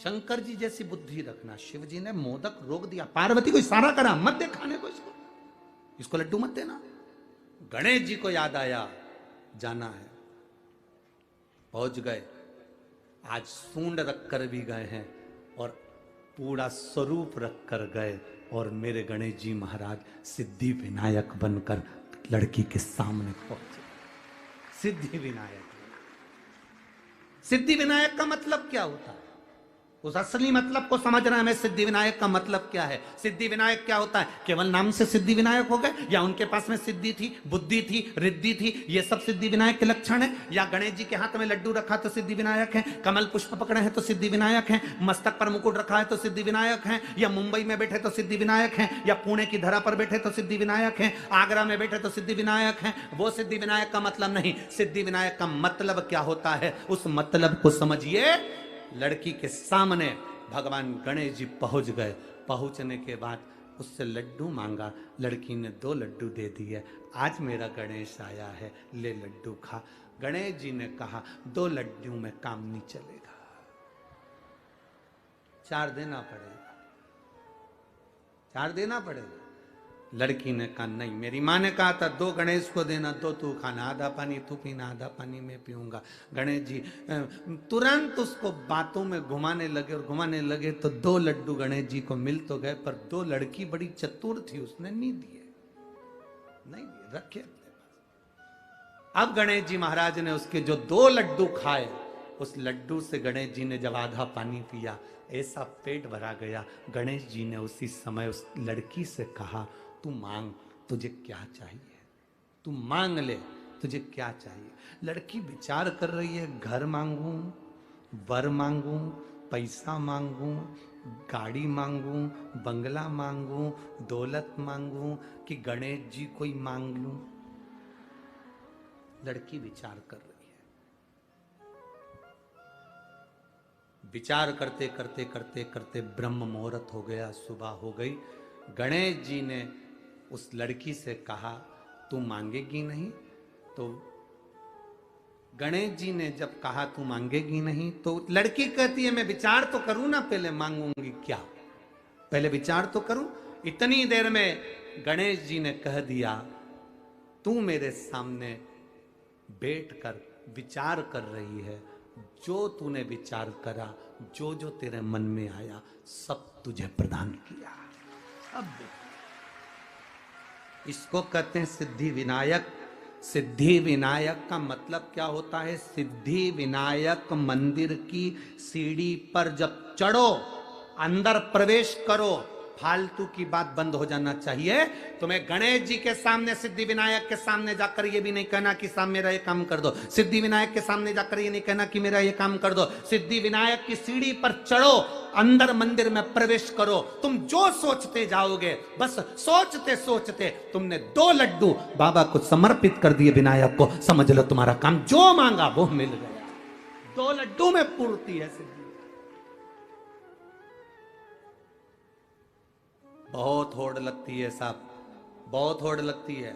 शंकर जी जैसी बुद्धि रखना। शिव जी ने मोदक रोक दिया, पार्वती को इशारा करा मत दे खाने को, इसको लड्डू मत देना। गणेश जी को याद आया जाना है, पहुंच गए। आज सूंड रखकर भी गए हैं और पूरा स्वरूप रखकर गए, और मेरे गणेश जी महाराज सिद्धि विनायक बनकर लड़की के सामने पहुंचे। सिद्धि विनायक, सिद्धि विनायक का मतलब क्या होता है? उस असली मतलब को समझना है। सिद्धि विनायक का मतलब क्या है? सिद्धि विनायक क्या होता है? केवल नाम से सिद्धि विनायक हो गए, या उनके पास में सिद्धि थी, बुद्धि थी, रिद्धि थी, ये सब सिद्धि विनायक के लक्षण है? या गणेश जी के हाथ में लड्डू रखा तो सिद्धि विनायक है, कमल पुष्प पकड़े हैं तो सिद्धि विनायक है, मस्तक पर मुकुट रखा है तो सिद्धि विनायक है, या मुंबई में बैठे तो सिद्धि विनायक है, या पुणे की धरा पर बैठे तो सिद्धि विनायक है, आगरा में बैठे तो सिद्धि विनायक है? वो सिद्धि विनायक का मतलब नहीं। सिद्धि विनायक का मतलब क्या होता है, उस मतलब को समझिए। लड़की के सामने भगवान गणेश जी पहुंच गए। पहुंचने के बाद उससे लड्डू मांगा, लड़की ने 2 लड्डू दे दिए। आज मेरा गणेश आया है, ले लड्डू खा। गणेश जी ने कहा 2 लड्डू में काम नहीं चलेगा, 4 देना पड़ेगा, 4 देना पड़ेगा। लड़की ने कहा नहीं, मेरी माँ ने कहा था 2 गणेश को देना, 2 तू खाना, आधा पानी तू पीना, आधा पानी मैं पीऊंगा। गणेश जी तुरंत उसको बातों में घुमाने लगे, और घुमाने लगे तो 2 लड्डू गणेश जी को मिल तो गए, पर 2 लड़की बड़ी चतुर थी, उसने नहीं दिए, नहीं दिए, रखे अपने पास। अब गणेश जी महाराज ने उसके जो 2 लड्डू खाए, उस लड्डू से गणेश जी ने जब आधा पानी पिया, ऐसा पेट भरा गया। गणेश जी ने उसी समय उस लड़की से कहा तू मांग, तुझे क्या चाहिए, तू मांग ले, तुझे क्या चाहिए। लड़की विचार कर रही है, घर मांगू, वर मांगू, पैसा मांगू, गाड़ी मांगू, बंगला मांगू, दौलत मांगू, कि गणेश जी कोई मांग लूं। लड़की विचार कर रही है। विचार करते करते करते करते ब्रह्म मुहूर्त हो गया, सुबह हो गई। गणेश जी ने उस लड़की से कहा तू मांगेगी नहीं? तो गणेश जी ने जब कहा तू मांगेगी नहीं, तो लड़की कहती है मैं विचार तो करूं ना, पहले मांगूंगी क्या, पहले विचार तो करूं। इतनी देर में गणेश जी ने कह दिया तू मेरे सामने बैठकर विचार कर रही है, जो तूने विचार करा, जो जो तेरे मन में आया, सब तुझे प्रदान किया। अब इसको कहते हैं सिद्धि विनायक। सिद्धि विनायक का मतलब क्या होता है? सिद्धि विनायक मंदिर की सीढ़ी पर जब चढ़ो, अंदर प्रवेश करो, फालतू की बात बंद हो जाना चाहिए। तुम्हें गणेश जी के सामने, सिद्धि विनायक के सामने जाकर ये भी नहीं कहना कि साहब मेरा ये काम कर दो। सिद्धि विनायक के सामने जाकर ये नहीं कहना कि मेरा ये काम कर दो। सिद्धि विनायक की सीढ़ी पर चढ़ो, अंदर मंदिर में प्रवेश करो। तुम जो सोचते जाओगे, बस सोचते सोचते तुमने 2 लड्डू बाबा को समर्पित कर दिए, विनायक को, समझ लो तुम्हारा काम जो मांगा वो मिल गया। 2 लड्डू में पूर्ति है सिद्धि। बहुत होड़ लगती है साहब, बहुत होड़ लगती है।